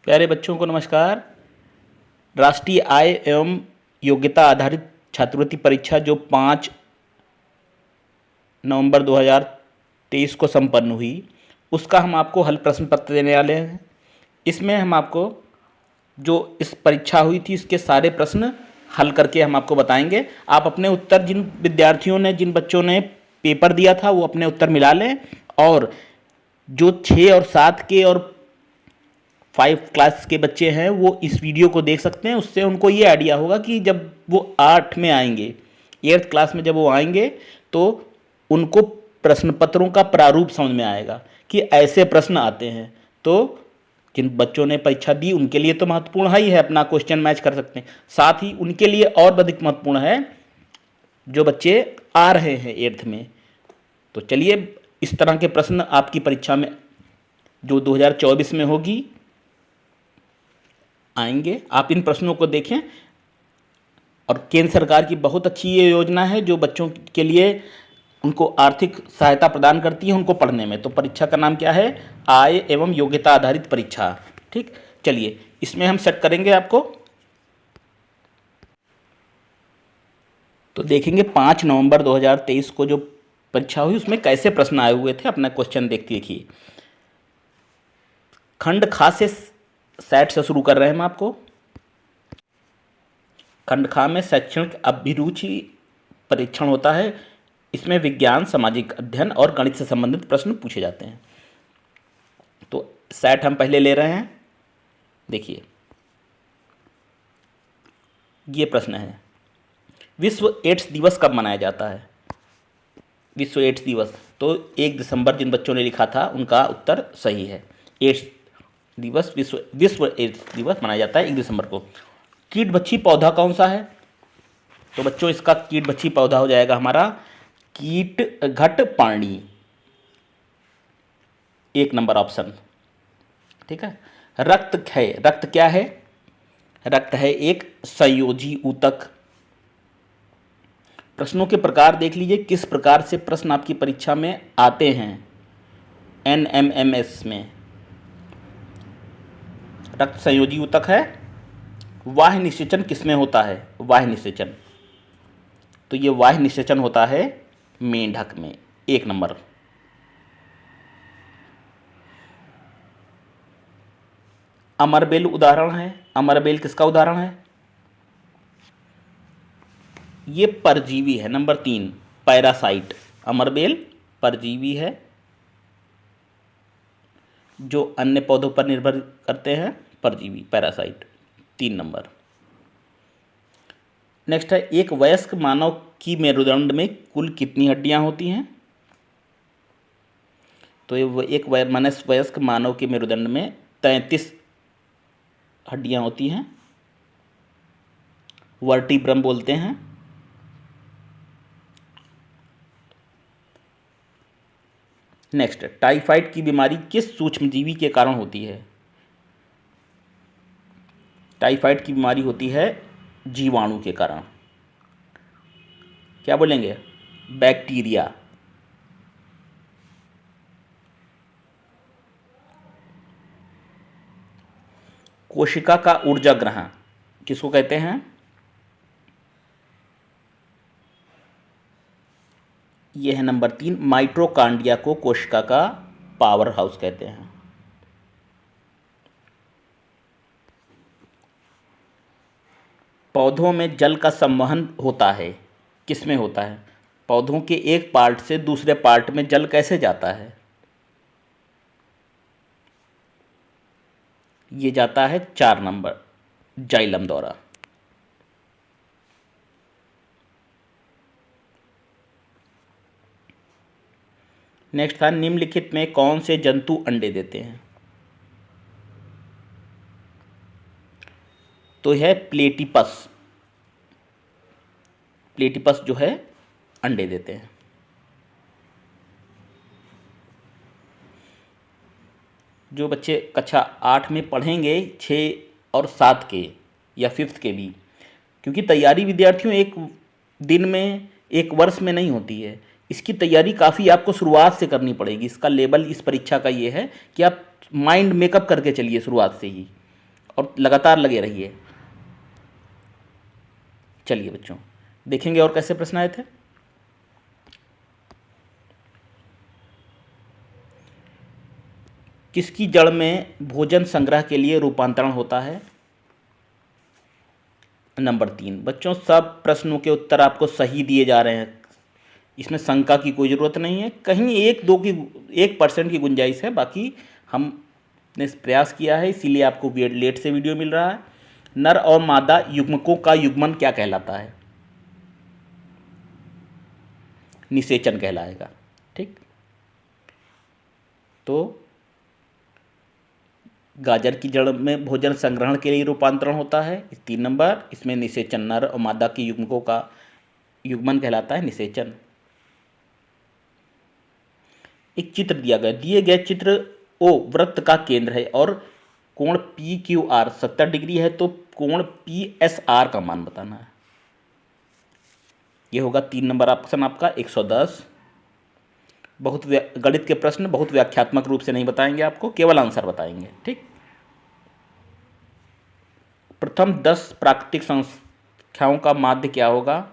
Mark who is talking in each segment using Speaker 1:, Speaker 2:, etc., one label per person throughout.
Speaker 1: प्यारे बच्चों को नमस्कार। राष्ट्रीय आय एवं योग्यता आधारित छात्रवृत्ति परीक्षा जो 5 नवंबर 2023 को संपन्न हुई, उसका हम आपको हल प्रश्न पत्र देने वाले हैं। इसमें हम आपको जो इस परीक्षा हुई थी इसके सारे प्रश्न हल करके हम आपको बताएंगे। आप अपने उत्तर, जिन विद्यार्थियों ने, जिन बच्चों ने पेपर दिया था, वो अपने उत्तर मिला लें, और जो 6 और 7 के और 5 क्लास के बच्चे हैं वो इस वीडियो को देख सकते हैं। उससे उनको ये आइडिया होगा कि जब वो 8 में आएंगे, 8th क्लास में जब वो आएंगे, तो उनको प्रश्न पत्रों का प्रारूप समझ में आएगा कि ऐसे प्रश्न आते हैं। तो जिन बच्चों ने परीक्षा दी उनके लिए तो महत्वपूर्ण है ही है, अपना क्वेश्चन मैच कर सकते हैं। साथ ही उनके लिए और अधिक महत्वपूर्ण है जो बच्चे आ रहे हैं 8th में। तो चलिए, इस तरह के प्रश्न आपकी परीक्षा में जो 2024 में होगी आएंगे। आप इन प्रश्नों को देखें, और केंद्र सरकार की बहुत अच्छी ये योजना है जो बच्चों के लिए उनको आर्थिक सहायता प्रदान करती है उनको पढ़ने में। तो परीक्षा का नाम क्या है? आय एवं योग्यता आधारित परीक्षा। ठीक, चलिए इसमें हम सेट करेंगे आपको। तो देखेंगे 5 नवंबर 2023 को जो परीक्षा हुई उसमें कैसे प्रश्न आए हुए थे। अपना क्वेश्चन देखिए। खंड खा से सेट से शुरू कर रहे हैं हम आपको। खंड खा में शैक्षणिक अभिरुचि परीक्षण होता है। इसमें विज्ञान, सामाजिक अध्ययन और गणित से संबंधित प्रश्न पूछे जाते हैं। तो सेट हम पहले ले रहे हैं। देखिए, ये प्रश्न है, विश्व एड्स दिवस कब मनाया जाता है? विश्व एड्स दिवस तो 1 दिसंबर जिन बच्चों ने लिखा था उनका उत्तर सही है। एड्स दिवस, विश्व एड्स दिवस मनाया जाता है 1 दिसंबर को। कीटभक्षी पौधा कौन सा है? तो बच्चों इसका कीटभक्षी पौधा हो जाएगा हमारा कीटघटपर्णी, 1 नंबर ऑप्शन। ठीक है। रक्त है, रक्त क्या है? रक्त है एक संयोजी ऊतक। प्रश्नों के प्रकार देख लीजिए, किस प्रकार से प्रश्न आपकी परीक्षा में आते हैं NMMS में। रक्त संयोजी ऊतक है। वाह्य निषेचन किसमें होता है? वाह्य निषेचन, तो ये वाह्य निषेचन होता है मेंढक में, 1 नंबर। अमरबेल उदाहरण है। अमरबेल किसका उदाहरण है? ये परजीवी है, नंबर 3, पैरासाइट। अमरबेल परजीवी है जो अन्य पौधों पर निर्भर करते हैं, परजीवी, पैरासाइट, 3 नंबर। नेक्स्ट है, एक वयस्क मानव की मेरुदंड में कुल कितनी हड्डियां होती हैं? तो एक वयस्क मानव के मेरुदंड में 33 हड्डियां होती हैं, वर्टिब्रम बोलते हैं। नेक्स्ट, टाइफाइड की बीमारी किस सूक्ष्मजीवी के कारण होती है? टाइफाइड की बीमारी होती है जीवाणु के कारण। क्या बोलेंगे? बैक्टीरिया। कोशिका का ऊर्जा ग्रहण किसको कहते हैं? यह है नंबर 3, माइटोकॉन्ड्रिया को कोशिका का पावर हाउस कहते हैं। पौधों में जल का संवहन होता है, किसमें होता है? पौधों के एक पार्ट से दूसरे पार्ट में जल कैसे जाता है? ये जाता है 4 नंबर, जाइलम द्वारा। नेक्स्ट था, निम्नलिखित में कौन से जंतु अंडे देते हैं? तो यह प्लेटिपस। प्लेटिपस जो है अंडे देते हैं। जो बच्चे कक्षा 8 में पढ़ेंगे, 6 और 7 के या 5th के भी, क्योंकि तैयारी विद्यार्थियों एक दिन में, एक वर्ष में नहीं होती है। इसकी तैयारी काफ़ी आपको शुरुआत से करनी पड़ेगी। इसका लेवल इस परीक्षा का ये है कि आप माइंड मेकअप करके चलिए शुरुआत से ही। और लगातार लगे रहिए। चलिए बच्चों, देखेंगे और कैसे प्रश्न आए थे। किसकी जड़ में भोजन संग्रह के लिए रूपांतरण होता है? नंबर 3। बच्चों, सब प्रश्नों के उत्तर आपको सही दिए जा रहे हैं, इसमें शंका की कोई ज़रूरत नहीं है। कहीं 1% की गुंजाइश है, बाकी हमने प्रयास किया है, इसीलिए आपको लेट से वीडियो मिल रहा है। नर और मादा युग्मकों का युग्मन क्या कहलाता है? निषेचन कहलाएगा। ठीक, तो गाजर की जड़ में भोजन संग्रहण के लिए रूपांतरण होता है 3 नंबर। इसमें निषेचन, नर और मादा की युग्मकों का युग्मन कहलाता है निषेचन। एक चित्र दिया गया, दिए गए चित्र ओ वृत्त का केंद्र है और कोण पी क्यू आर 70 डिग्री है, तो कोण पी एस आर का मान बताना है। ये होगा 3 नंबर ऑप्शन आपका 110। बहुत गणित के प्रश्न बहुत व्याख्यात्मक रूप से नहीं बताएंगे आपको, केवल आंसर बताएंगे। ठीक, प्रथम 10 प्राकृतिक संख्याओं का माध्य क्या होगा?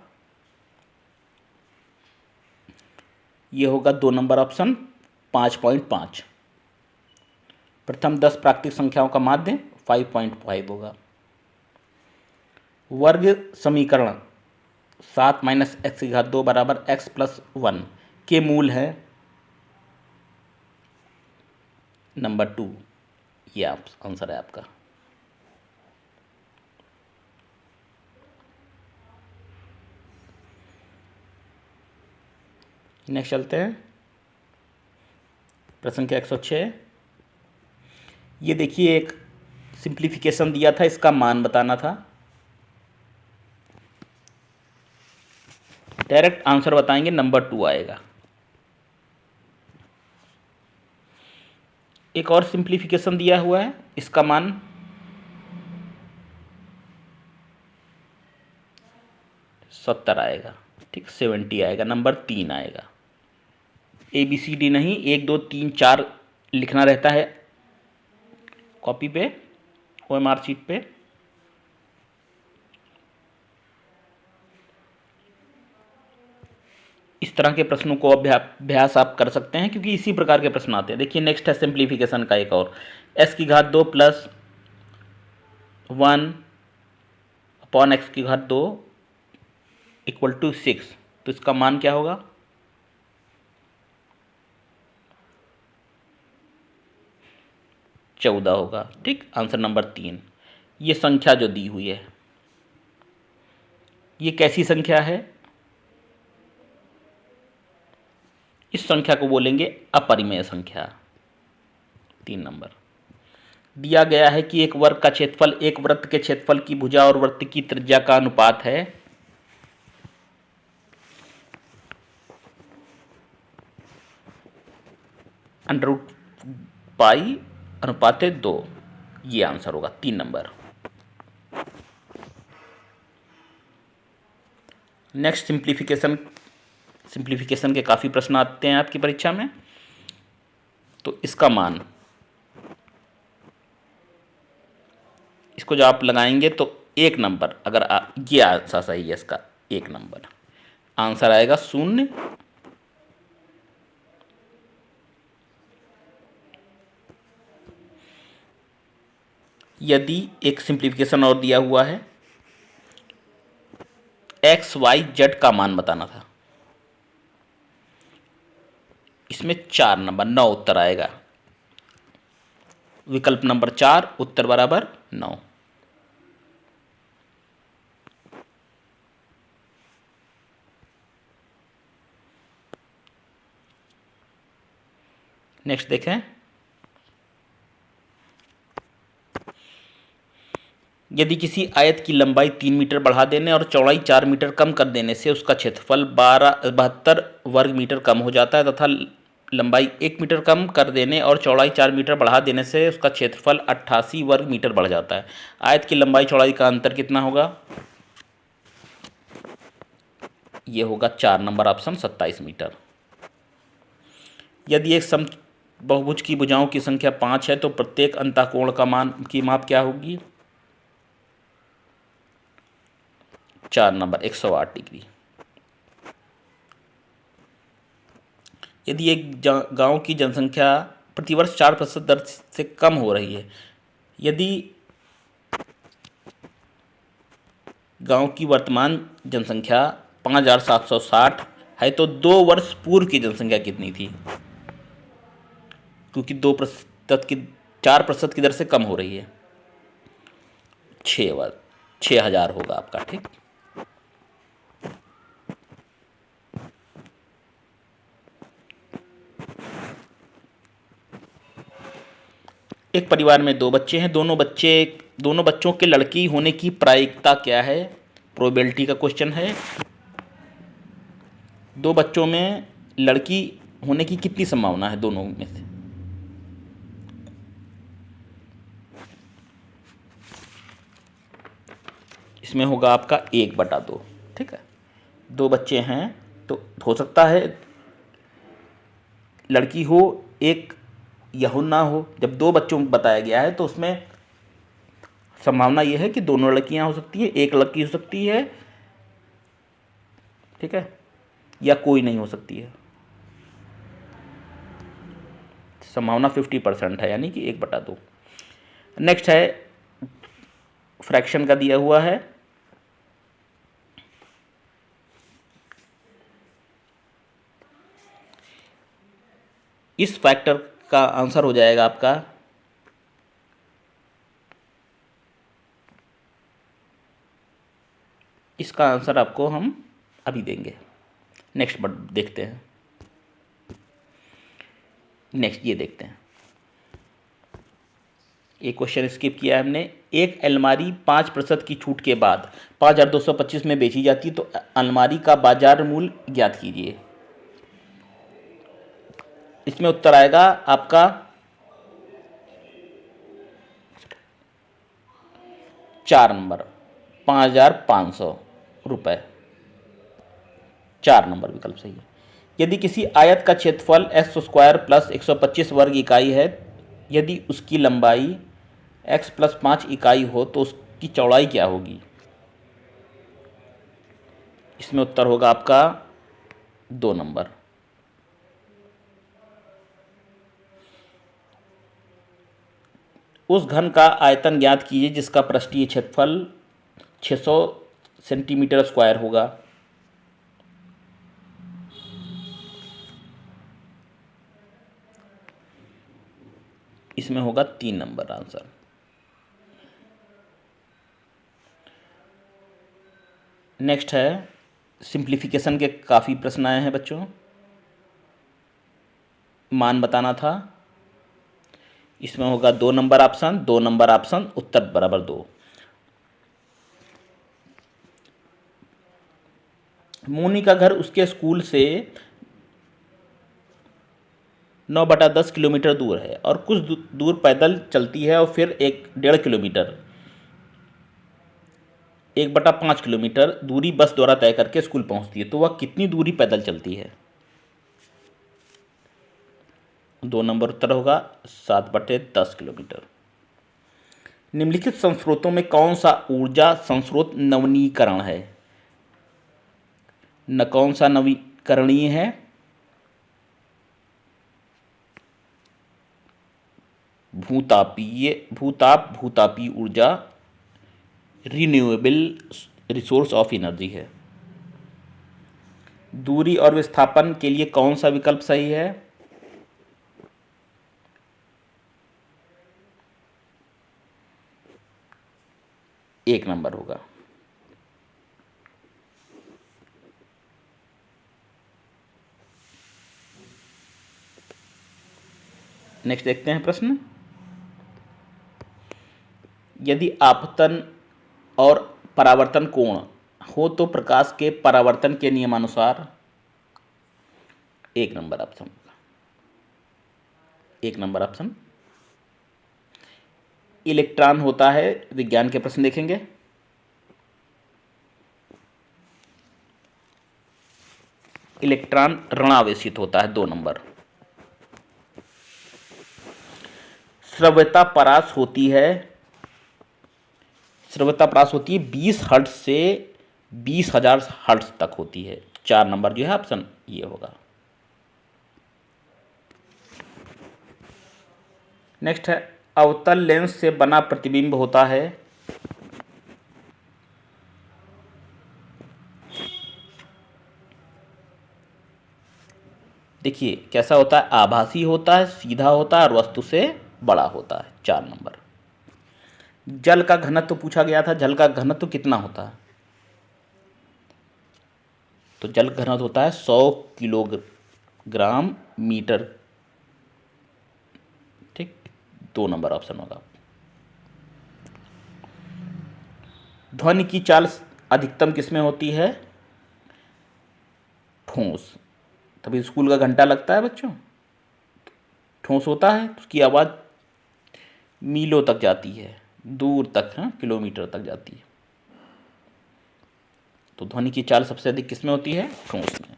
Speaker 1: ये होगा 2 नंबर ऑप्शन 5.5। प्रथम 10 प्राकृतिक संख्याओं का माध्य 5.5 होगा। वर्ग समीकरण 7 - x² बराबर x + 1 के मूल है नंबर 2। ये आंसर है आपका। नेक्स्ट चलते हैं प्रश्न संख्या 106। ये देखिए, एक सिंप्लीफिकेशन दिया था, इसका मान बताना था। डायरेक्ट आंसर बताएंगे, नंबर 2 आएगा। एक और सिंप्लीफिकेशन दिया हुआ है, इसका मान 70 आएगा। ठीक, 70 आएगा, नंबर 3 आएगा। ABCD नहीं, 1 2 3 4 लिखना रहता है कॉपी पे, OMR शीट पे। इस तरह के प्रश्नों को अभ्यास आप कर सकते हैं, क्योंकि इसी प्रकार के प्रश्न आते हैं। देखिए, नेक्स्ट है सिंप्लीफिकेशन का एक और, x² + 1 / x² = 6, तो इसका मान क्या होगा? 14 होगा। ठीक, आंसर नंबर 3। ये संख्या जो दी हुई है, ये कैसी संख्या है? इस संख्या को बोलेंगे अपरिमेय संख्या। 3 नंबर दिया गया है कि एक वर्ग का क्षेत्रफल एक वृत्त के क्षेत्रफल की भुजा और वृत्त की त्रिज्या का अनुपात है। √π अनुपात 2। ये आंसर होगा 3 नंबर। नेक्स्ट सिंप्लीफिकेशन के काफ़ी प्रश्न आते हैं आपकी परीक्षा में, तो इसका मान, इसको जब आप लगाएंगे तो 1 नंबर, अगर ये आंसर सही है इसका, 1 नंबर आंसर आएगा 0। यदि एक सिंप्लीफिकेशन और दिया हुआ है, XYZ का मान बताना था, इसमें 4 नंबर 9 उत्तर आएगा। विकल्प नंबर 4 उत्तर बराबर 9। नेक्स्ट देखें, यदि किसी आयत की लंबाई 3 मीटर बढ़ा देने और चौड़ाई 4 मीटर कम कर देने से उसका क्षेत्रफल 72 वर्ग मीटर कम हो जाता है, तथा लंबाई 1 मीटर कम कर देने और चौड़ाई 4 मीटर बढ़ा देने से उसका क्षेत्रफल 88 वर्ग मीटर बढ़ जाता है। आयत की लंबाई चौड़ाई का अंतर कितना होगा? ये होगा 4 नंबर ऑप्शन 27 मीटर। यदि एक बहुभुज की भुजाओं की संख्या 5 है तो प्रत्येक अंतःकोण का मान की माप क्या होगी? 4 नंबर 108 डिग्री। यदि एक गांव की जनसंख्या प्रतिवर्ष 4% दर से कम हो रही है, यदि गांव की वर्तमान जनसंख्या 5,760 है तो 2 वर्ष पूर्व की जनसंख्या कितनी थी? क्योंकि 4% की दर से कम हो रही है। 6,000 होगा आपका, ठीक। एक परिवार में 2 बच्चे हैं, दोनों बच्चों के लड़की होने की प्रायिकता क्या है? प्रोबेबिलिटी का क्वेश्चन है। 2 बच्चों में लड़की होने की कितनी संभावना है दोनों में से? इसमें होगा आपका 1/2, ठीक है। 2 बच्चे हैं तो हो सकता है लड़की हो एक या हो ना हो। जब 2 बच्चों में बताया गया है तो उसमें संभावना यह है कि दोनों लड़कियां हो सकती है, एक लड़की हो सकती है, ठीक है, या कोई नहीं हो सकती है। संभावना 50% है, यानी कि 1/2। नेक्स्ट है फ्रैक्शन का दिया हुआ है। इस फैक्टर का आंसर हो जाएगा आपका इसका आंसर आपको हम अभी देंगे। नेक्स्ट देखते हैं। नेक्स्ट ये देखते हैं। एक क्वेश्चन स्किप किया हमने। एक अलमारी 5% की छूट के बाद 5,225 में बेची जाती तो अलमारी का बाजार मूल्य ज्ञात कीजिए। इसमें उत्तर आएगा आपका 4 नंबर 5,500 रुपये। 4 नंबर विकल्प सही है। यदि किसी आयत का क्षेत्रफल x² + 125 वर्ग इकाई है, यदि उसकी लंबाई x + 5 इकाई हो तो उसकी चौड़ाई क्या होगी? इसमें उत्तर होगा आपका 2 नंबर। उस घन का आयतन ज्ञात कीजिए जिसका पृष्ठीय क्षेत्रफल 600 सेंटीमीटर स्क्वायर होगा। इसमें होगा 3 नंबर आंसर। नेक्स्ट है सिंप्लीफिकेशन के काफ़ी प्रश्न आए हैं बच्चों। मान बताना था। इसमें होगा 2 नंबर ऑप्शन, 2 नंबर ऑप्शन, उत्तर बराबर 2। मोनी का घर उसके स्कूल से 9/10 किलोमीटर दूर है और कुछ दूर पैदल चलती है और फिर 1.5 किलोमीटर 1/5 किलोमीटर दूरी बस द्वारा तय करके स्कूल पहुंचती है, तो वह कितनी दूरी पैदल चलती है? 2 नंबर उत्तर होगा 7/10 किलोमीटर। निम्नलिखित संस्रोतों में कौन सा ऊर्जा संस्रोत नवीनीकरण है? न कौन सा नवीकरणीय है? भूतापीय ऊर्जा रिन्यूएबल रिसोर्स ऑफ एनर्जी है। दूरी और विस्थापन के लिए कौन सा विकल्प सही है? एक नंबर होगा। नेक्स्ट देखते हैं प्रश्न। यदि आपतन और परावर्तन कोण हो तो प्रकाश के परावर्तन के नियमानुसार? एक नंबर ऑप्शन। एक नंबर ऑप्शन। इलेक्ट्रॉन होता है, विज्ञान के प्रश्न देखेंगे। इलेक्ट्रॉन ऋणावेशित होता है, 2 नंबर। श्रव्यता परास होती है, श्रव्यता परास होती है 20 हर्ट्ज से 20,000 हर्ट्ज तक होती है। 4 नंबर जो है ऑप्शन ये होगा। नेक्स्ट है अवतल लेंस से बना प्रतिबिंब होता है। देखिए कैसा होता है, आभासी होता है, सीधा होता है और वस्तु से बड़ा होता है। 4 नंबर। जल का घनत्व पूछा गया था, जल का घनत्व कितना होता है? तो जल का घनत्व होता है 100 किलोग्राम मीटर। ठीक, 2 नंबर ऑप्शन होगा। ध्वनि की चाल अधिकतम किसमें होती है? ठोस। तभी स्कूल का घंटा लगता है बच्चों, ठोस होता है, उसकी आवाज़ मीलों तक जाती है, दूर तक, हाँ, किलोमीटर तक जाती है। तो ध्वनि की चाल सबसे अधिक किसमें होती है? ठोस में।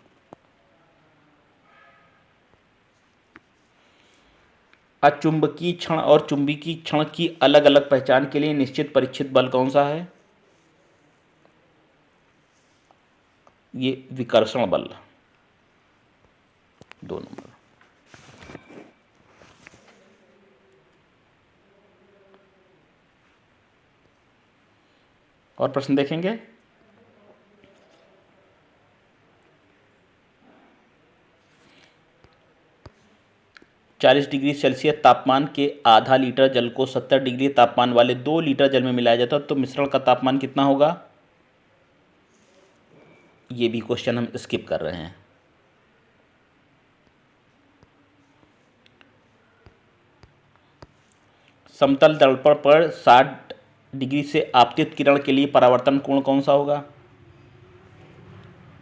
Speaker 1: अचुंबकीय क्षण और चुंबकीय क्षण की अलग अलग पहचान के लिए निश्चित परीक्षित बल कौन सा है? ये विकर्षण बल। 2 नंबर। और प्रश्न देखेंगे। चालीस डिग्री सेल्सियस तापमान के आधा लीटर जल को 70 डिग्री तापमान वाले 2 लीटर जल में मिलाया जाता है तो मिश्रण का तापमान कितना होगा? ये भी क्वेश्चन हम स्किप कर रहे हैं। समतल दर्पण पर 60 डिग्री से आपतित किरण के लिए परावर्तन कोण कौन सा होगा?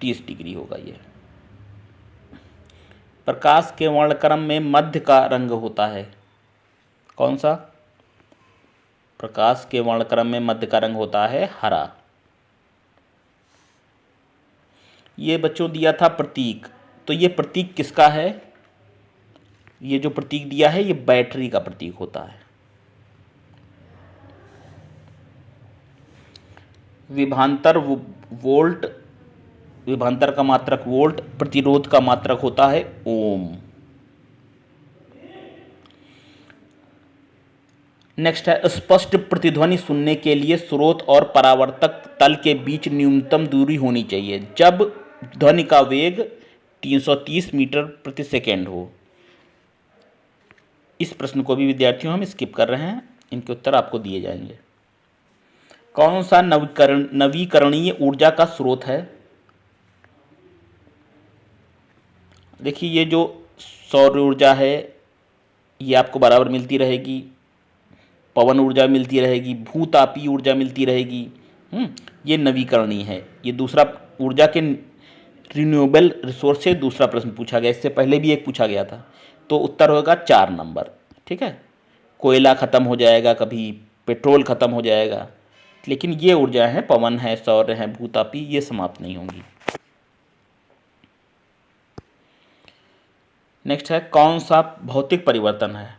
Speaker 1: 30 डिग्री होगा ये। प्रकाश के वर्णक्रम में मध्य का रंग होता है, कौन सा? प्रकाश के वर्णक्रम में मध्य का रंग होता है हरा। ये बच्चों दिया था प्रतीक, तो ये प्रतीक किसका है? ये जो प्रतीक दिया है ये बैटरी का प्रतीक होता है। विभवांतर वोल्ट, विभवांतर का मात्रक वोल्ट, प्रतिरोध का मात्रक होता है ओम। नेक्स्ट है स्पष्ट प्रतिध्वनि सुनने के लिए स्रोत और परावर्तक तल के बीच न्यूनतम दूरी होनी चाहिए जब ध्वनि का वेग 330 मीटर प्रति सेकेंड हो। इस प्रश्न को भी विद्यार्थियों हम स्किप कर रहे हैं, इनके उत्तर आपको दिए जाएंगे। कौन सा नवीकरणीय ऊर्जा का स्रोत है? देखिए ये जो सौर ऊर्जा है ये आपको बराबर मिलती रहेगी, पवन ऊर्जा मिलती रहेगी, भूतापीय ऊर्जा मिलती रहेगी। ये नवीकरणीय है। ये दूसरा ऊर्जा के रिन्यूएबल रिसोर्स से दूसरा प्रश्न पूछा गया, इससे पहले भी एक पूछा गया था। तो उत्तर होगा 4 नंबर। ठीक है, कोयला ख़त्म हो जाएगा, कभी पेट्रोल ख़त्म हो जाएगा, लेकिन ये ऊर्जा है, पवन है, सौर है, भूतापी, ये समाप्त नहीं होंगी। नेक्स्ट है कौन सा भौतिक परिवर्तन है?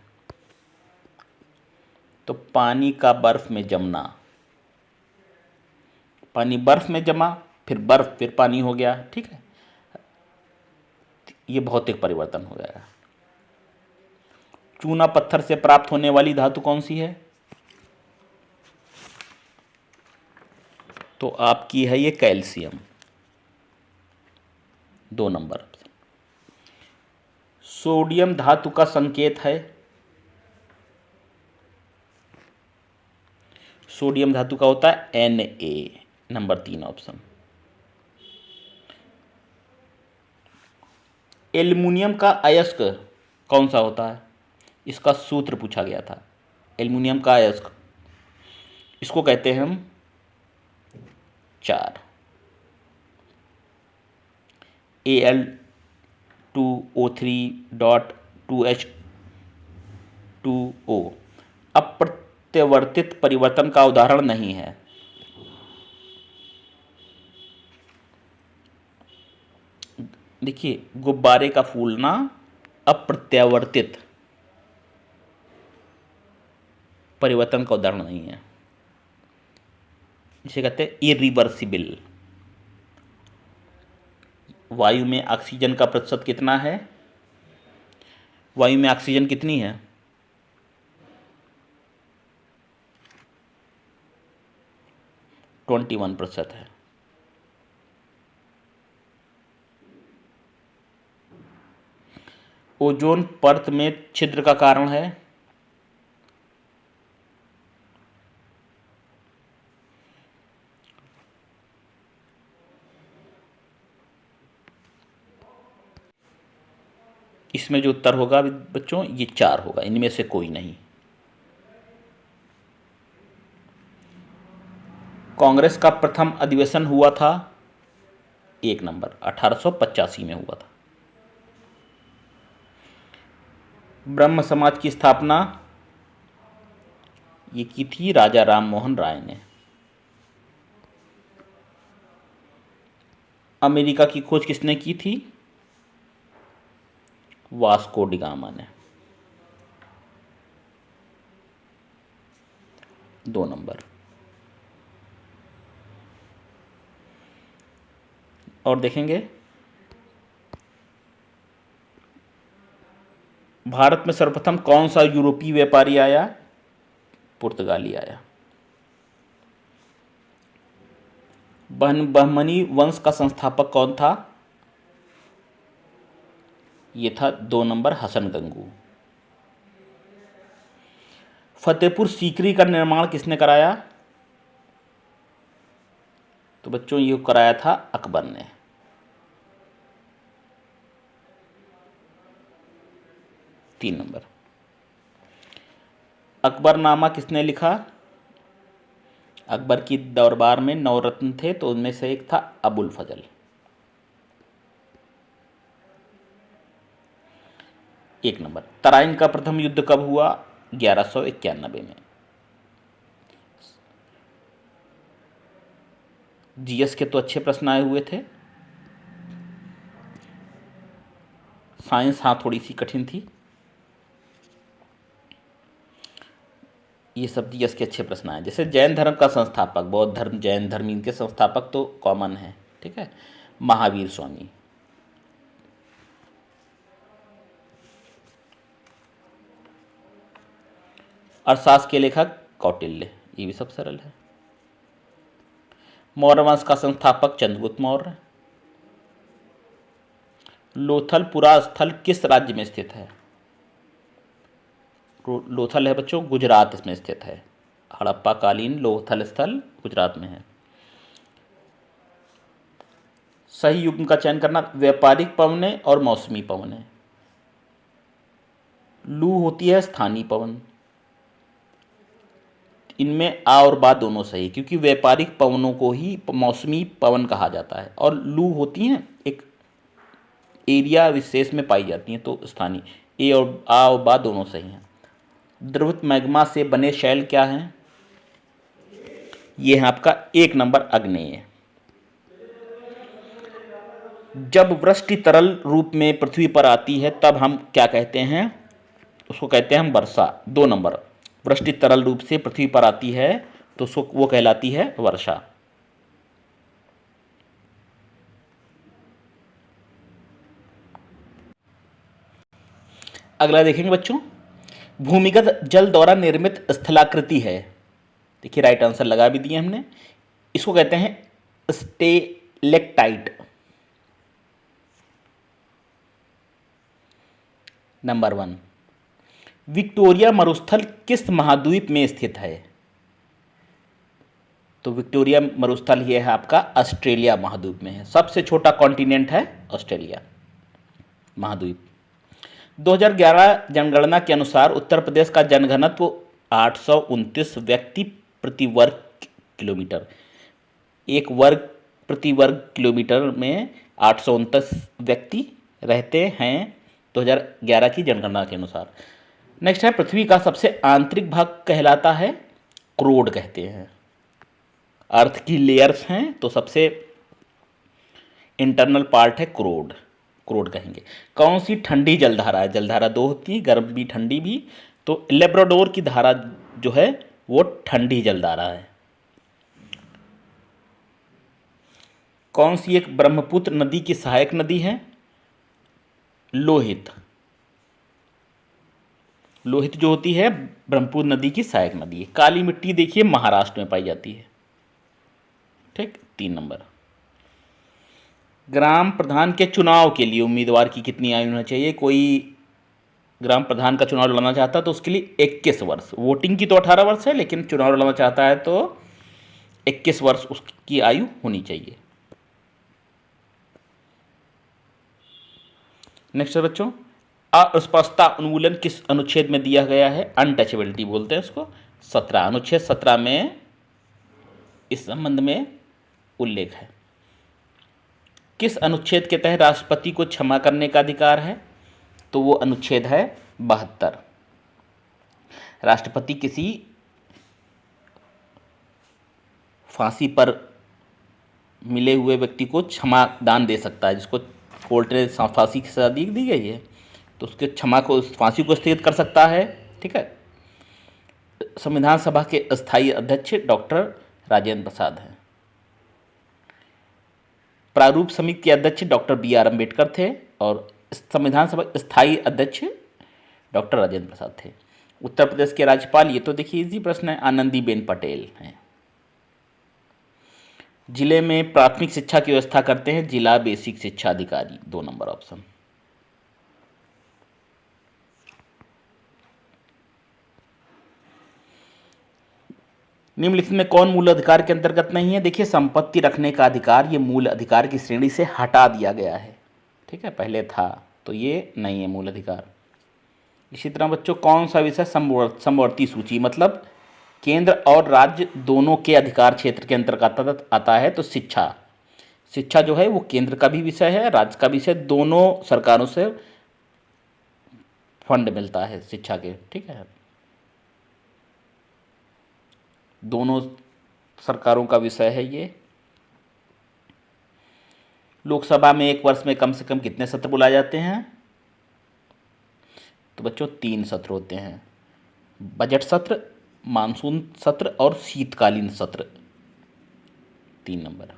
Speaker 1: तो पानी का बर्फ में जमना। पानी बर्फ में जमा, फिर बर्फ, फिर पानी हो गया। ठीक है, ये भौतिक परिवर्तन हो गया। चूना पत्थर से प्राप्त होने वाली धातु कौन सी है? तो आपकी है ये कैल्शियम। 2 नंबर। सोडियम धातु का संकेत है? सोडियम धातु का होता है Na। Number 3 option. एल्युमिनियम का अयस्क कौन सा होता है? इसका सूत्र पूछा गया था। एल्युमिनियम का अयस्क, इसको कहते हैं हम 4 Al2O3.2H2O अप्रत्यावर्तित परिवर्तन का उदाहरण नहीं है। देखिए गुब्बारे का फूलना अप्रत्यावर्तित, परिवर्तन का उदाहरण नहीं है। इसे कहते हैं इरिवर्सिबल। वायु में ऑक्सीजन का प्रतिशत कितना है? वायु में ऑक्सीजन कितनी है? 21% है। ओजोन परत में छिद्र का कारण है? इसमें जो उत्तर होगा बच्चों ये 4 होगा, इनमें से कोई नहीं। कांग्रेस का प्रथम अधिवेशन हुआ था 1 नंबर 1885 में हुआ था। ब्रह्म समाज की स्थापना ये की थी राजा राम मोहन राय ने। अमेरिका की खोज किसने की थी? वास्को डी गामा ने। 2 नंबर। और देखेंगे भारत में सर्वप्रथम कौन सा यूरोपीय व्यापारी आया? पुर्तगाली आया। बहमनी वंश का संस्थापक कौन था? ये था 2 नंबर हसन गंगू। फतेहपुर सीकरी का निर्माण किसने कराया? तो बच्चों ये कराया था अकबर ने। 3 नंबर। अकबरनामा किसने लिखा? अकबर की दरबार में 9 रत्न थे तो उनमें से एक था अबुल फजल। 1 नंबर। तराइन का प्रथम युद्ध कब हुआ? 1191 में। जीएस के तो अच्छे प्रश्न आए हुए थे, साइंस हाँ थोड़ी सी कठिन थी। ये सब जीएस के अच्छे प्रश्न आए। जैसे जैन धर्म का संस्थापक, बौद्ध धर्म जैन धर्म इनके संस्थापक तो कॉमन है, ठीक है, महावीर स्वामी। अर्थशास्त्र के लेखक कौटिल्य, ये भी सब सरल है। मौर्य वंश का संस्थापक चंद्रगुप्त मौर्य। लोथल पुरा स्थल किस राज्य में स्थित है? लोथल है बच्चों गुजरात में स्थित है। हड़प्पा कालीन लोथल स्थल गुजरात में है। सही युग्म का चयन करना। व्यापारिक पवने और मौसमी पवने। लू होती है स्थानीय पवन। इनमें आ और बा दोनों सही, क्योंकि व्यापारिक पवनों को ही मौसमी पवन कहा जाता है, और लू होती हैं एक एरिया विशेष में पाई जाती हैं, तो स्थानीय। ए और आ और बा दोनों सही हैं। द्रवित मैग्मा से बने शैल क्या हैं? ये है आपका 1 नंबर आग्नेय। जब वृष्टि तरल रूप में पृथ्वी पर आती है तब हम क्या कहते हैं? उसको कहते हैं हम वर्षा। 2 नंबर। वृष्टि तरल रूप से पृथ्वी पर आती है तो उसको वो कहलाती है वर्षा। अगला देखेंगे बच्चों, भूमिगत जल द्वारा निर्मित स्थलाकृति है। देखिए राइट आंसर लगा भी दिए हमने। इसको कहते हैं स्टेलेक्टाइट। नंबर 1। विक्टोरिया मरुस्थल किस महाद्वीप में स्थित है? तो विक्टोरिया मरुस्थल ये है आपका ऑस्ट्रेलिया महाद्वीप में है। सबसे छोटा कॉन्टिनेंट है ऑस्ट्रेलिया महाद्वीप। 2011 जनगणना के अनुसार उत्तर प्रदेश का जनघनत्व 829 व्यक्ति प्रति वर्ग किलोमीटर। एक वर्ग प्रति वर्ग किलोमीटर में 829 व्यक्ति रहते हैं 2011 की जनगणना के अनुसार। नेक्स्ट है, पृथ्वी का सबसे आंतरिक भाग कहलाता है क्रोड कहते हैं। अर्थ की लेयर्स हैं तो सबसे इंटरनल पार्ट है क्रोड, क्रोड कहेंगे। कौन सी ठंडी जलधारा है? जलधारा 2 होती है, गर्म भी ठंडी भी। तो लेब्राडोर की धारा जो है वो ठंडी जलधारा है। कौन सी एक ब्रह्मपुत्र नदी की सहायक नदी है? लोहित। लोहित जो होती है ब्रह्मपुत्र नदी की सहायक नदी है। काली मिट्टी देखिए महाराष्ट्र में पाई जाती है। ठीक, 3 नंबर। ग्राम प्रधान के चुनाव के लिए उम्मीदवार की कितनी आयु होनी चाहिए? कोई ग्राम प्रधान का चुनाव लड़ना चाहता है तो उसके लिए 21 वर्ष। वोटिंग की तो 18 वर्ष है, लेकिन चुनाव लड़ना चाहता है तो 21 वर्ष उसकी आयु होनी चाहिए। नेक्स्ट है बच्चों, अस्पष्टता उन्मूलन किस अनुच्छेद में दिया गया है? अनटचेबिलिटी बोलते हैं उसको। 17, अनुच्छेद 17 में इस संबंध में उल्लेख है। किस अनुच्छेद के तहत राष्ट्रपति को क्षमा करने का अधिकार है? तो वो अनुच्छेद है 72। राष्ट्रपति किसी फांसी पर मिले हुए व्यक्ति को क्षमा दान दे सकता है, जिसको कोर्ट ने फांसी की सजा दी गई है तो उसके क्षमा को, उस फांसी को स्थगित कर सकता है। ठीक है। संविधान सभा के अस्थायी अध्यक्ष डॉक्टर राजेंद्र प्रसाद हैं। प्रारूप समिति के अध्यक्ष डॉक्टर BR अम्बेडकर थे और संविधान सभा स्थायी अध्यक्ष डॉक्टर राजेंद्र प्रसाद थे। उत्तर प्रदेश के राज्यपाल, ये तो देखिए इजी प्रश्न है, आनंदीबेन पटेल हैं। जिले में प्राथमिक शिक्षा की व्यवस्था करते हैं जिला बेसिक शिक्षा अधिकारी, 2 नंबर ऑप्शन। निम्नलिखित में कौन मूल अधिकार के अंतर्गत नहीं है? देखिए संपत्ति रखने का अधिकार, ये मूल अधिकार की श्रेणी से हटा दिया गया है। ठीक है, पहले था तो ये नहीं है मूल अधिकार। इसी तरह बच्चों, कौन सा विषय समवर्ती सूची, मतलब केंद्र और राज्य दोनों के अधिकार क्षेत्र के अंतर्गत आता है? तो शिक्षा। शिक्षा जो है वो केंद्र का भी विषय है, राज्य का विषय, दोनों सरकारों से फंड मिलता है शिक्षा के। ठीक है, दोनों सरकारों का विषय है ये। लोकसभा में एक वर्ष में कम से कम कितने सत्र बुलाए जाते हैं? तो बच्चों 3 सत्र होते हैं, बजट सत्र, मानसून सत्र और शीतकालीन सत्र। 3 नंबर।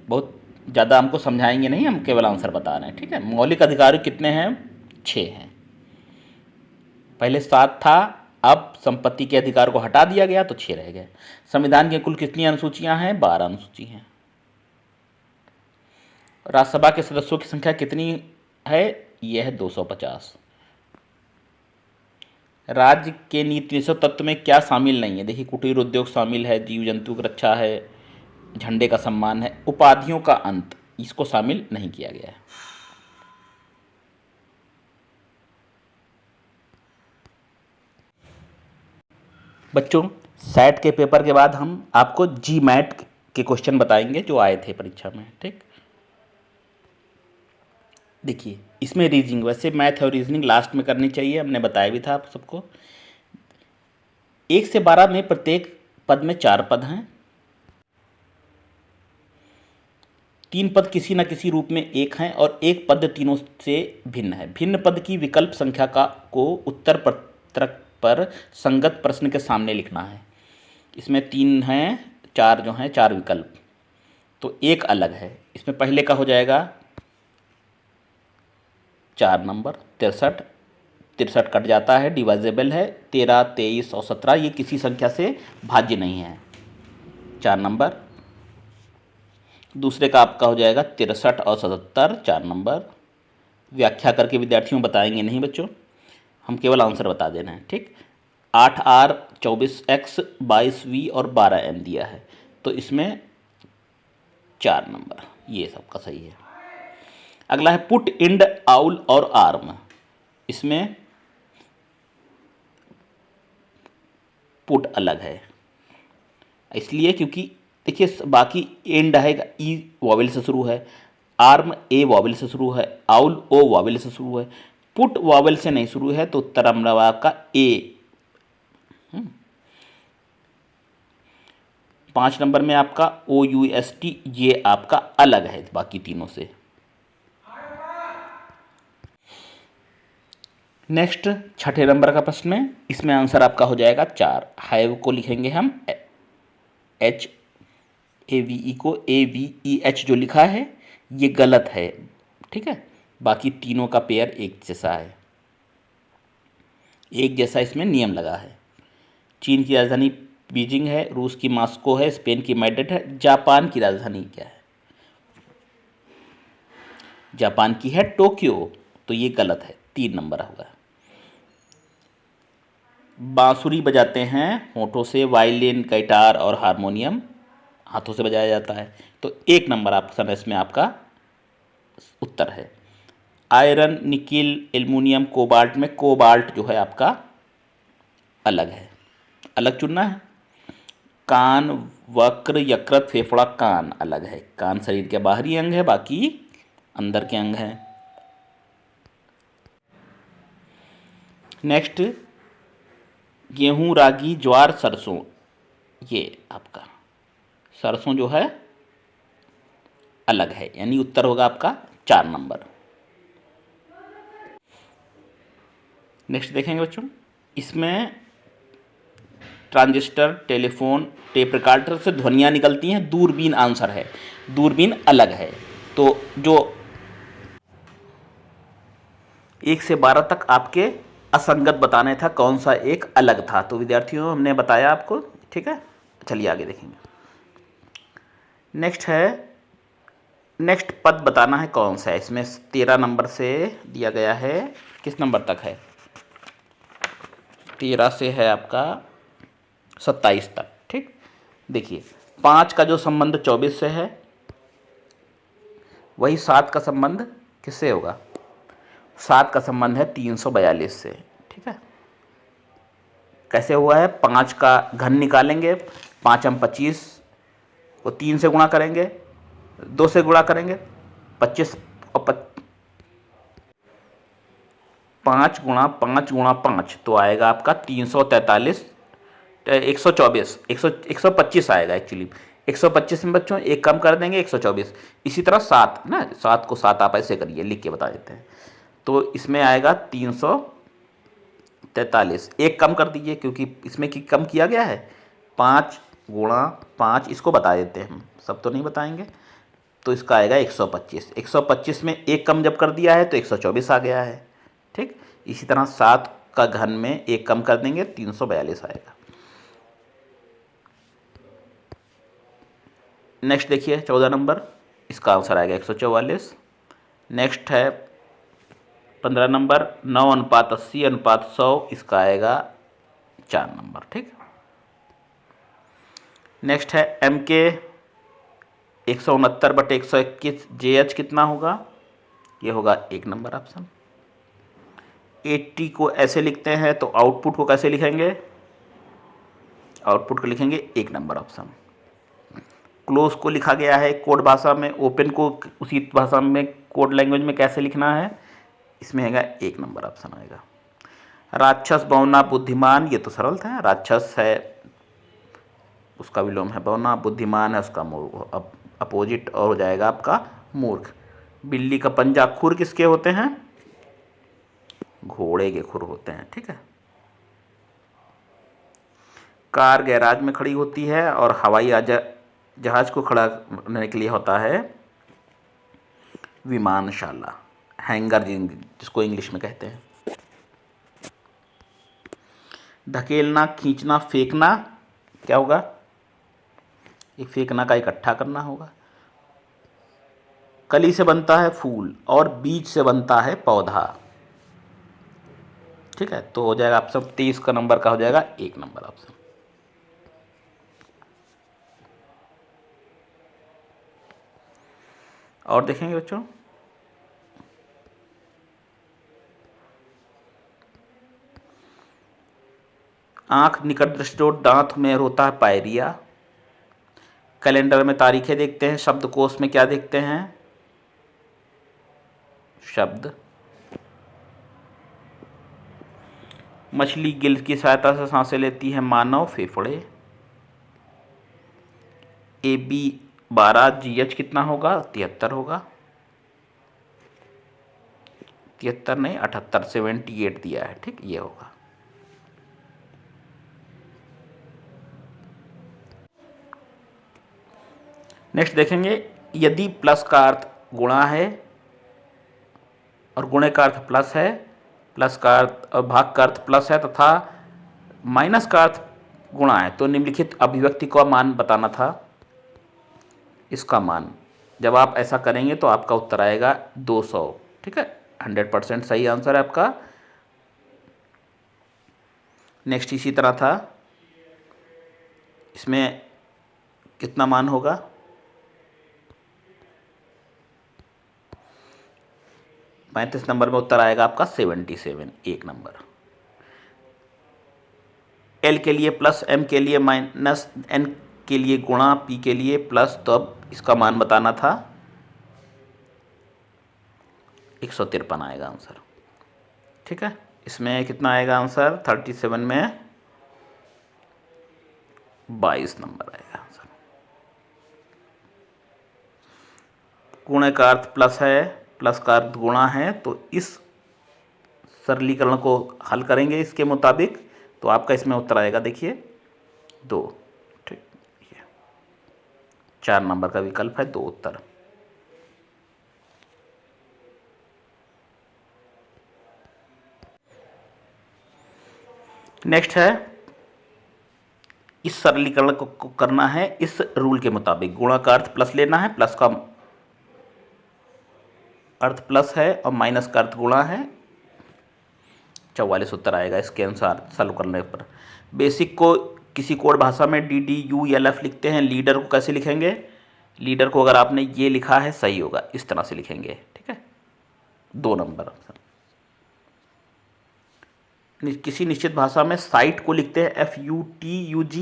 Speaker 1: बहुत ज़्यादा हमको समझाएंगे नहीं, हम केवल आंसर बता रहे हैं। ठीक है। मौलिक अधिकार कितने हैं? 6 हैं। पहले 7 था, अब संपत्ति के अधिकार को हटा दिया गया तो 6 रह गए। संविधान की कुल कितनी अनुसूचियां हैं? 12 अनुसूची हैं। राज्यसभा के सदस्यों की संख्या कितनी है? यह है 250। राज्य के नीति निषेध तत्व में क्या शामिल नहीं है? देखिए कुटीर उद्योग शामिल है, जीव जंतु की रक्षा है, झंडे का सम्मान है, उपाधियों का अंत, इसको शामिल नहीं किया गया है। बच्चों सेट के पेपर के बाद हम आपको GMAT के क्वेश्चन बताएंगे जो आए थे परीक्षा में। ठीक, देखिए इसमें रीजनिंग, वैसे मैथ और रीजनिंग लास्ट में करनी चाहिए, हमने बताया भी था आप सबको। 1 से 12 में प्रत्येक पद में 4 पद हैं। 3 पद किसी न किसी रूप में एक हैं और एक पद तीनों से भिन्न है। भिन्न पद की विकल्प संख्या को उत्तर पत्रक पर संगत प्रश्न के सामने लिखना है। इसमें 3 हैं, 4 जो हैं 4 विकल्प, तो एक अलग है। इसमें पहले का हो जाएगा 4 नंबर 63, 63 कट जाता है, डिवाइजेबल है। 13, 23 और 17 ये किसी संख्या से भाज्य नहीं है, 4 नंबर। दूसरे का आपका हो जाएगा 63 और 77, 4 नंबर। व्याख्या करके विद्यार्थियों बताएंगे नहीं बच्चों, हम केवल आंसर बता देना है। ठीक, 8R 24X 22V और 12M दिया है, तो इसमें 4 नंबर, ये सबका सही है। अगला है पुट, इंड, आउल और आर्म। इसमें पुट अलग है, इसलिए क्योंकि देखिए बाकी एंड है, ई वॉवेल से शुरू है, आर्म ए वॉवेल से शुरू है, आउल ओ वॉवेल से शुरू है, पुट वॉवेल से नहीं शुरू है, तो उत्तर हमारा आपका ए। 5 नंबर में आपका OUST, ये आपका अलग है बाकी तीनों से। नेक्स्ट छठे नंबर का प्रश्न है, इसमें आंसर आपका हो जाएगा 4। हैव को लिखेंगे हम HAVE को AVEH जो लिखा है ये गलत है, ठीक है। बाकी तीनों का पेयर एक जैसा है, एक जैसा इसमें नियम लगा है। चीन की राजधानी बीजिंग है, रूस की मॉस्को है, स्पेन की मैड्रिड है, जापान की राजधानी क्या है? जापान की है टोक्यो, तो ये गलत है, 3 नंबर होगा। बांसुरी बजाते हैं होठों से, वायलिन, गिटार और हारमोनियम हाथों से बजाया जाता है, तो 1 नंबर ऑप्शन इसमें आपका उत्तर है। आयरन, निकिल, एल्युमिनियम, कोबाल्ट में कोबाल्ट जो है आपका अलग है, अलग चुनना है। कान, वक्र, यकृत, फेफड़ा, कान अलग है। कान शरीर के बाहरी अंग है, बाकी अंदर के अंग हैं। नेक्स्ट, गेहूं, रागी, ज्वार, सरसों, ये आपका सरसों जो है अलग है, यानी उत्तर होगा आपका 4 नंबर। नेक्स्ट देखेंगे बच्चों, इसमें ट्रांजिस्टर, टेलीफोन, टेप रिकॉर्डर से ध्वनियाँ निकलती हैं, दूरबीन आंसर है, दूरबीन अलग है। तो जो 1 से 12 तक आपके असंगत बताने था, कौन सा एक अलग था, तो विद्यार्थियों हमने बताया आपको, ठीक है। चलिए आगे देखेंगे। नेक्स्ट है, नेक्स्ट पद बताना है कौन सा है। इसमें 13 नंबर से दिया गया है, किस नंबर तक है? 13 से है आपका 27 तक, ठीक। देखिए 5 का जो संबंध 24 से है, वही 7 का संबंध किससे होगा? 7 का संबंध है 342 से, ठीक है। कैसे हुआ है? 5 का घन निकालेंगे, 5 हम 25 को 3 से गुणा करेंगे, 2 से गुणा करेंगे, 25 और 5 गुणा 5 गुणा 5 तो आएगा आपका 343, 124, 125 आएगा एक्चुअली। 125 में बच्चों एक कम कर देंगे, 124। इसी तरह 7 ना, 7 को 7 आप ऐसे करिए, लिख के बता देते हैं। तो इसमें आएगा 343, एक कम कर दीजिए क्योंकि इसमें कम किया गया है। 5 गुणा 5, इसको बता देते हैं हम, सब तो नहीं बताएंगे। तो इसका आएगा 125। 125 में एक कम जब कर दिया है तो 124 आ गया है, ठीक। इसी तरह 7 का घन में एक कम कर देंगे, 342 आएगा। नेक्स्ट देखिए 14 नंबर, इसका आंसर आएगा 144। नेक्स्ट है 15 नंबर, 9:80:100, इसका आएगा 4 नंबर, ठीक। नेक्स्ट है एम के 169/121 JH कितना होगा? ये होगा 1 नंबर ऑप्शन। 80 को ऐसे लिखते हैं तो आउटपुट को कैसे लिखेंगे? आउटपुट को लिखेंगे 1 नंबर ऑप्शन। क्लोज को लिखा गया है कोड भाषा में, ओपन को उसी भाषा में कोड लैंग्वेज में कैसे लिखना है? इसमें आएगा 1 नंबर ऑप्शन आएगा। राक्षस, बौना, बुद्धिमान, ये तो सरल था। राक्षस है उसका विलोम है बौना, बुद्धिमान है उसका अपोजिट और हो जाएगा आपका मूर्ख। बिल्ली का पंजा, खुर किसके होते हैं? घोड़े के खुर होते हैं, ठीक है। कार गैराज में खड़ी होती है और हवाई जहाज को खड़ा करने के लिए होता है विमानशाला, हैंगर जिसको इंग्लिश में कहते हैं। धकेलना, खींचना, फेंकना क्या होगा? ये फेंकना का इकट्ठा करना होगा। कली से बनता है फूल और बीज से बनता है पौधा, ठीक है। तो हो जाएगा आप सब 23 का नंबर का हो जाएगा 1 नंबर ऑप्शन। और देखेंगे बच्चों, आंख निकट दृष्टिडोष, दांत में होता है पायरिया। कैलेंडर में तारीखें देखते हैं, शब्दकोश में क्या देखते हैं? शब्द। मछली गिल्स की सहायता से सांसें लेती है, मानव फेफड़े। AB 12, GH कितना होगा? 73 होगा। 73 नहीं 78, 78 दिया है। ठीक, ये होगा। नेक्स्ट देखेंगे, यदि प्लस का अर्थ गुणा है और गुणे का अर्थ प्लस है, प्लस का अर्थ और भाग का अर्थ प्लस है तथा माइनस का अर्थ गुणा है, तो निम्नलिखित अभिव्यक्ति का मान बताना था। इसका मान जब आप ऐसा करेंगे तो आपका उत्तर आएगा 200। ठीक है, 100% सही आंसर है आपका। नेक्स्ट इसी तरह था, इसमें कितना मान होगा, 35 नंबर में उत्तर आएगा आपका 77, एक नंबर। एल के लिए प्लस, एम के लिए माइनस, एन के लिए गुणा, पी के लिए प्लस, तो अब इसका मान बताना था। 153 आएगा आंसर। ठीक है, इसमें कितना आएगा आंसर, 37 में 22 नंबर आएगा आंसर। गुणे का अर्थ प्लस है, प्लस का अर्थ गुणा है, तो इस सरलीकरण को हल करेंगे इसके मुताबिक, तो आपका इसमें उत्तर आएगा, देखिए 2। ठीक, ये 4 नंबर का विकल्प है 2 उत्तर। नेक्स्ट है, इस सरलीकरण को करना है इस रूल के मुताबिक। गुणा का अर्थ प्लस लेना है, प्लस का अर्थ प्लस है और माइनस का अर्थ गुणा है। 44 उत्तर आएगा इसके अनुसार सॉल्व करने पर। बेसिक को किसी कोड भाषा में DDULF लिखते हैं। लीडर को कैसे लिखेंगे, लीडर को अगर आपने ये लिखा है सही होगा, इस तरह से लिखेंगे। ठीक है, 2 नंबर। किसी निश्चित भाषा में साइट को लिखते हैं FUTUG।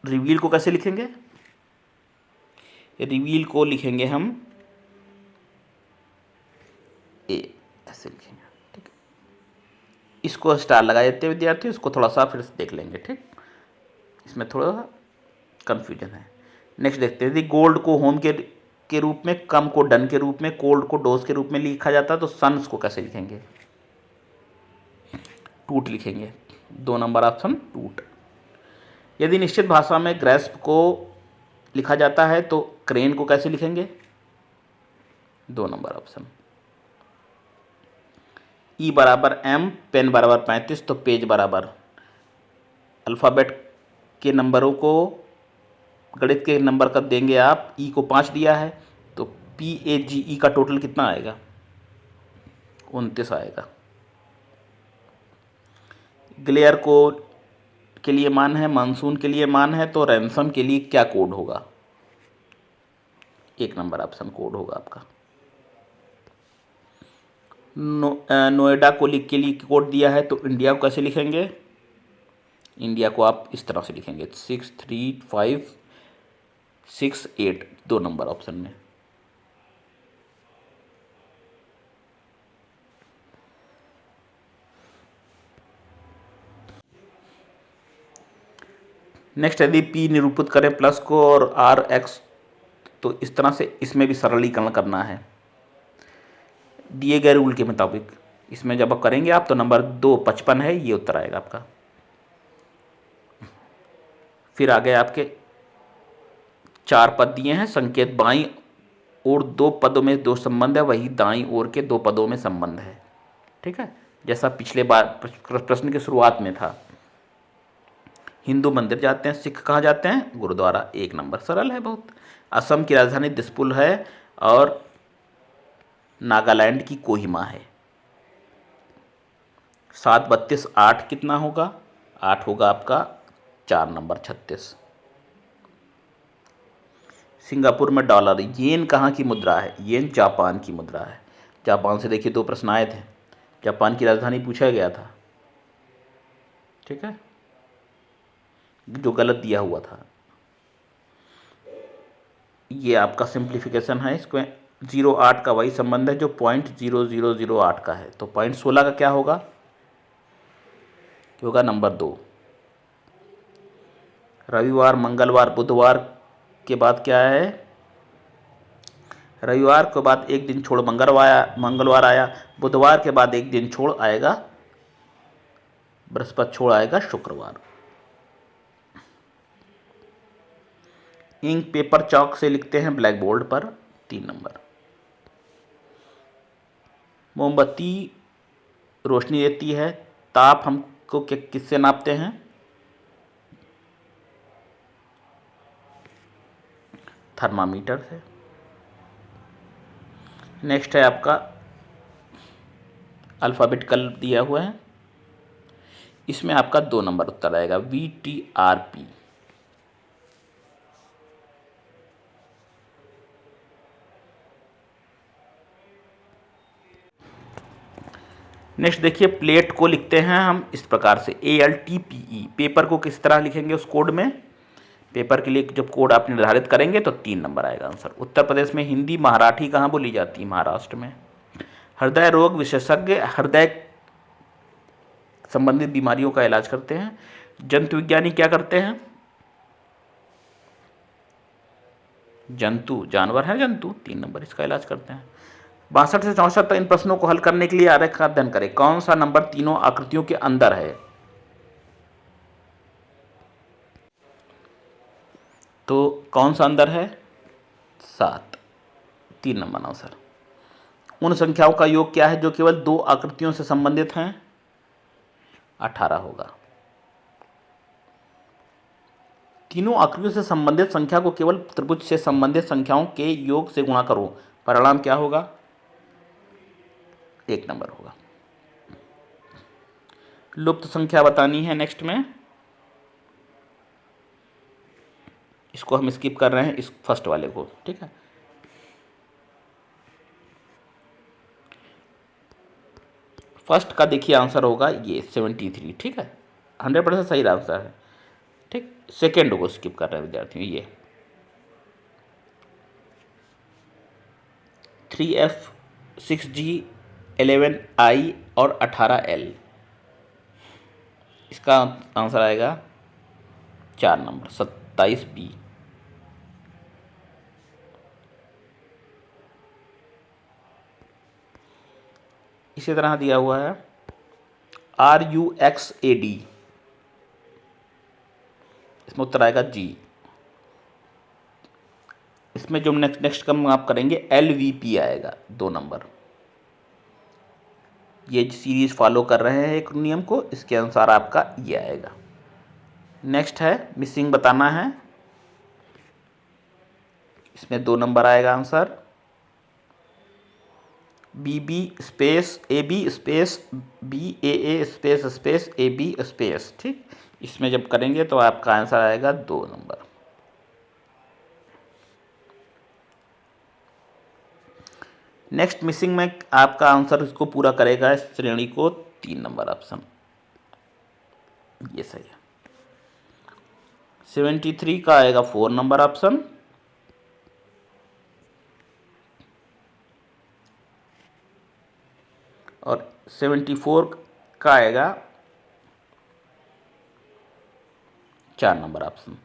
Speaker 1: रिवील को कैसे लिखेंगे, रिवील को लिखेंगे हम ए, ऐसे लिखेंगे। ठीक है, इसको स्टार लगा देते हैं विद्यार्थी, इसको थोड़ा सा फिर से देख लेंगे। ठीक, इसमें थोड़ा कंफ्यूजन है। नेक्स्ट देखते हैं, यदि गोल्ड को होम के रूप में, कम को डन के रूप में, कोल्ड को डोज के रूप में लिखा जाता है, तो सन्स को कैसे लिखेंगे, टूट लिखेंगे। 2 नंबर ऑप्शन टूट। यदि निश्चित भाषा में ग्रेस्प को लिखा जाता है तो क्रेन को कैसे लिखेंगे, 2 नंबर ऑप्शन। ई बराबर एम, पेन बराबर 35, तो पेज बराबर, अल्फ़ाबेट के नंबरों को गणित के नंबर का देंगे आप। ई को 5 दिया है तो PAGE का टोटल कितना आएगा, 29 आएगा। ग्लेयर को के लिए मान है, मानसून के लिए मान है, तो रैनसम के लिए क्या कोड होगा, 1 नंबर ऑप्शन कोड होगा आपका। नोएडा को के लिए कोड दिया है, तो इंडिया को कैसे लिखेंगे, इंडिया को आप इस तरह से लिखेंगे 63568, 2 नंबर ऑप्शन में। नेक्स्ट, यदि P निरूपित करें प्लस को और RX, तो इस तरह से इसमें भी सरलीकरण करना है दिए गए रूल के मुताबिक। इसमें जब आप करेंगे आप, तो नंबर 2 55 है, ये उत्तर आएगा आपका। फिर आगे आपके 4 पद दिए हैं, संकेत बाईं ओर 2 पदों में 2 संबंध है, वही दाईं ओर के 2 पदों में संबंध है। ठीक है, जैसा पिछले बार प्रश्न की शुरुआत में था। हिंदू मंदिर जाते हैं, सिख कहाँ जाते हैं, गुरुद्वारा, 1 नंबर, सरल है बहुत। असम की राजधानी दिसपुर है और नागालैंड की कोहिमा है। 7 32 8 कितना होगा, 8 होगा आपका 4 नंबर 36। सिंगापुर में डॉलर, येन कहाँ की मुद्रा है, येन जापान की मुद्रा है। जापान से देखिए 2 प्रश्न आए थे, जापान की राजधानी पूछा गया था। ठीक है, जो गलत दिया हुआ था। ये आपका सिंप्लीफिकेशन है, इसको 08 का वही संबंध है जो 0.0008 का है, तो 0.16 का क्या होगा, होगा नंबर 2। रविवार, मंगलवार, बुधवार के बाद क्या है, रविवार के बाद एक दिन छोड़ मंगलवार आया, बुधवार के बाद एक दिन छोड़ आएगा बृहस्पति, छोड़ आएगा शुक्रवार। इंक पेपर चौक से लिखते हैं ब्लैक बोर्ड पर 3 नंबर। मोमबत्ती रोशनी देती है, ताप हमको किससे नापते हैं? थर्मामीटर से। नेक्स्ट है आपका अल्फ़ाबेटिकल दिया हुआ है, इसमें आपका 2 नंबर उत्तर आएगा VTRP। नेक्स्ट देखिए, प्लेट को लिखते हैं हम इस प्रकार से ALTPE। पेपर को किस तरह लिखेंगे उस कोड में? पेपर के लिए जब कोड आप निर्धारित करेंगे तो 3 नंबर आएगा आंसर। उत्तर प्रदेश में हिंदी मराठी कहाँ बोली जाती है? महाराष्ट्र में। हृदय रोग विशेषज्ञ हृदय संबंधित बीमारियों का इलाज करते हैं। जंतु विज्ञानी क्या करते हैं? जंतु, जानवर है जंतु, 3 नंबर इसका इलाज करते हैं। 62 से 64 तक इन प्रश्नों को हल करने के लिए आरेख का अध्ययन करें। कौन सा नंबर तीनों आकृतियों के अंदर है? तो कौन सा अंदर है? 7, 3 नंबर आंसर। उन संख्याओं का योग क्या है जो केवल 2 आकृतियों से संबंधित हैं? 18 होगा। तीनों आकृतियों से संबंधित संख्या को केवल त्रिभुज से संबंधित संख्याओं के योग से गुणा करो, परिणाम क्या होगा? 1 नंबर होगा। लुप्त संख्या बतानी है नेक्स्ट में, इसको हम स्किप कर रहे हैं, इस फर्स्ट वाले को, ठीक है। फर्स्ट का देखिए आंसर होगा ये 73, ठीक है, 100% सही आंसर है, ठीक। सेकेंड को स्किप कर रहे हैं विद्यार्थियों, ये 3F 6G 11I और 18L, इसका आंसर आएगा 4 नंबर 27B। इसी तरह दिया हुआ है RUXAD, इसमें उत्तर आएगा G। इसमें जो नेक्स्ट कम आप करेंगे LVP आएगा 2 नंबर। ये सीरीज फॉलो कर रहे हैं एक नियम को, इसके अनुसार आपका ये आएगा। नेक्स्ट है मिसिंग बताना है, इसमें 2 नंबर आएगा answer. BB space AB space BAA space space AB space, ठीक। इसमें जब करेंगे तो आपका आंसर आएगा 2 नंबर। नेक्स्ट मिसिंग में आपका आंसर इसको पूरा करेगा, इस श्रेणी को 3 नंबर ऑप्शन, ये सही है। 73 का आएगा 4 नंबर ऑप्शन, और 74 का आएगा 4 नंबर ऑप्शन।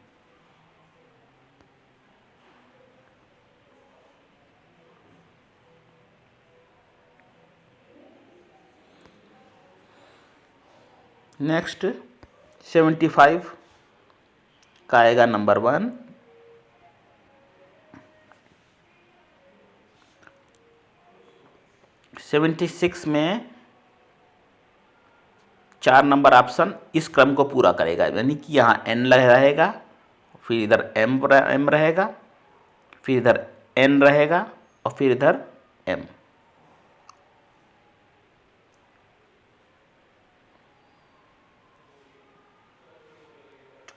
Speaker 1: नेक्स्ट 75 का आएगा नंबर 1, 76 में 4 नंबर ऑप्शन इस क्रम को पूरा करेगा, यानी कि यहाँ N रहेगा, फिर इधर M रहेगा, फिर इधर N रहेगा और फिर इधर M।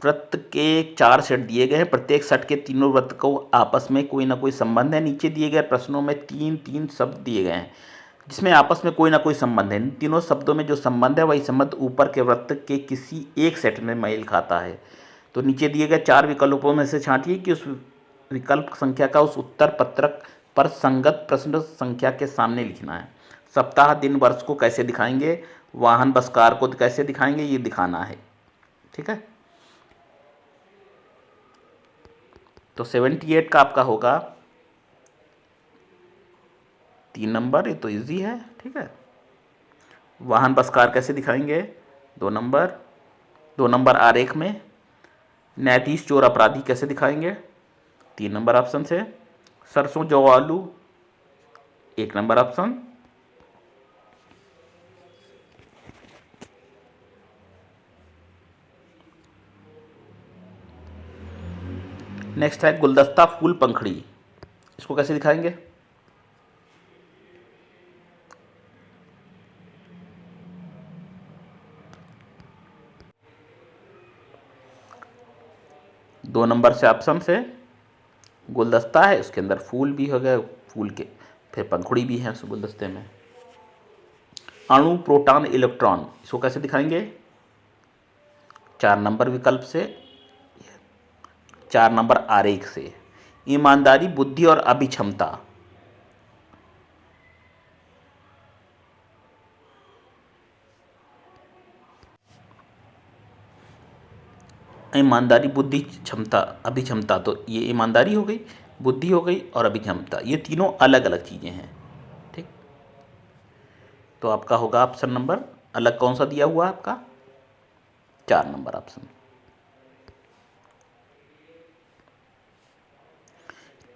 Speaker 1: वृत्त के 4 सेट दिए गए हैं, प्रत्येक सेट के तीनों वृत्त को आपस में कोई ना कोई संबंध है। नीचे दिए गए प्रश्नों में 3 शब्द दिए गए हैं जिसमें आपस में कोई ना कोई संबंध है। इन तीनों शब्दों में जो संबंध है वही संबंध ऊपर के वृत्त के किसी एक सेट में मेल खाता है। तो नीचे दिए गए 4 विकल्पों में से छांटिए कि उस विकल्प संख्या का उस उत्तर पत्रक पर संगत प्रश्न संख्या के सामने लिखना है। सप्ताह, दिन, वर्ष को कैसे दिखाएंगे, वाहन, बस, कार को कैसे दिखाएंगे, ये दिखाना है, ठीक है। तो 78 का आपका होगा 3 नंबर, ये तो इजी है। ठीक है। वाहन बस कार कैसे दिखाएंगे? 2 नंबर। 2 नंबर आरेख में। न्यायाधीश चोर अपराधी कैसे दिखाएंगे? 3 नंबर ऑप्शन से। सरसों जौ आलू 1 नंबर ऑप्शन। नेक्स्ट है गुलदस्ता फूल पंखड़ी, इसको कैसे दिखाएंगे? 2 नंबर से ऑप्शन से। गुलदस्ता है, उसके अंदर फूल भी हो गए, फूल के फिर पंखुड़ी भी है उस गुलदस्ते में। अणु प्रोटॉन इलेक्ट्रॉन, इसको कैसे दिखाएंगे? 4 नंबर विकल्प से, 4 नंबर आरेख से। ईमानदारी, बुद्धि और अभिक्षमता, ईमानदारी, बुद्धि, क्षमता, अभिक्षमता, तो ये ईमानदारी हो गई, बुद्धि हो गई और अभिक्षमता, ये तीनों अलग अलग चीज़ें हैं। ठीक, तो आपका होगा ऑप्शन नंबर, अलग कौन सा दिया हुआ आपका? 4 number option.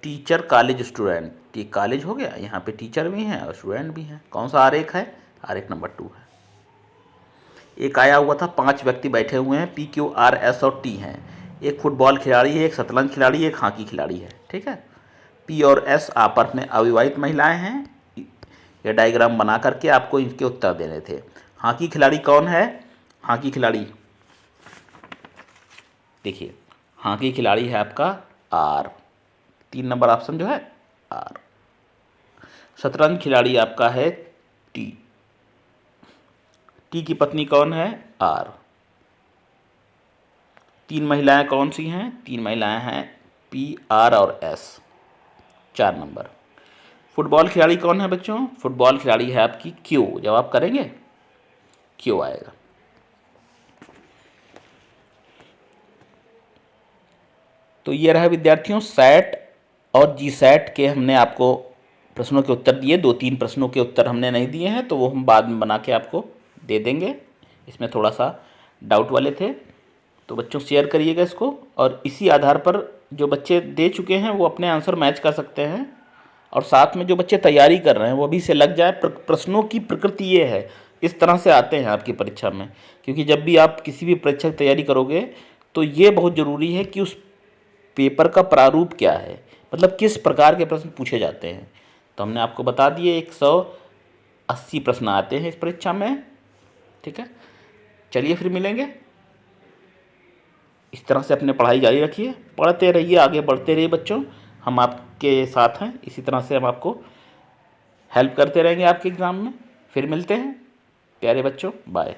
Speaker 1: Teacher college student, ये कॉलेज हो गया, यहाँ पे टीचर भी हैं और स्टूडेंट भी हैं। कौन सा आरेख है? आरेख नंबर 2 है। एक आया हुआ था 5 व्यक्ति बैठे हुए हैं, PQRS और T हैं। एक फुटबॉल खिलाड़ी है, एक शतरंज खिलाड़ी है, एक हॉकी खिलाड़ी है। ठीक है। P और S आपस में अविवाहित महिलाएं हैं। ये डायग्राम बना करके आपको इनके उत्तर देने थे। हॉकी खिलाड़ी कौन है? हॉकी खिलाड़ी देखिए, हॉकी खिलाड़ी है आपका R, 3 नंबर ऑप्शन जो है R। शतरंज खिलाड़ी आपका है T, T की पत्नी कौन है? R। 3 महिलाएं कौन सी हैं? 3 महिलाएं हैं P, R और S, 4 नंबर। फुटबॉल खिलाड़ी कौन है बच्चों? फुटबॉल खिलाड़ी है आपकी Q, जवाब करेंगे Q आएगा। तो ये रहा विद्यार्थियों सेट और जी सेट के हमने आपको प्रश्नों के उत्तर दिए। 2-3 प्रश्नों के उत्तर हमने नहीं दिए हैं, तो वो हम बाद में बना के आपको दे देंगे। इसमें थोड़ा सा डाउट वाले थे, तो बच्चों शेयर करिएगा इसको, और इसी आधार पर जो बच्चे दे चुके हैं वो अपने आंसर मैच कर सकते हैं, और साथ में जो बच्चे तैयारी कर रहे हैं वो अभी से लग जाए। प्रश्नों की प्रकृति ये है, इस तरह से आते हैं आपकी परीक्षा में, क्योंकि जब भी आप किसी भी परीक्षा की तैयारी करोगे तो ये बहुत ज़रूरी है कि उस पेपर का प्रारूप क्या है, मतलब किस प्रकार के प्रश्न पूछे जाते हैं। तो हमने आपको बता दिए 180 प्रश्न आते हैं इस परीक्षा में। ठीक है, चलिए फिर मिलेंगे। इस तरह से अपने पढ़ाई जारी रखिए, पढ़ते रहिए, आगे बढ़ते रहिए बच्चों, हम आपके साथ हैं। इसी तरह से हम आपको हेल्प करते रहेंगे आपके एग्ज़ाम में। फिर मिलते हैं प्यारे बच्चों, बाय।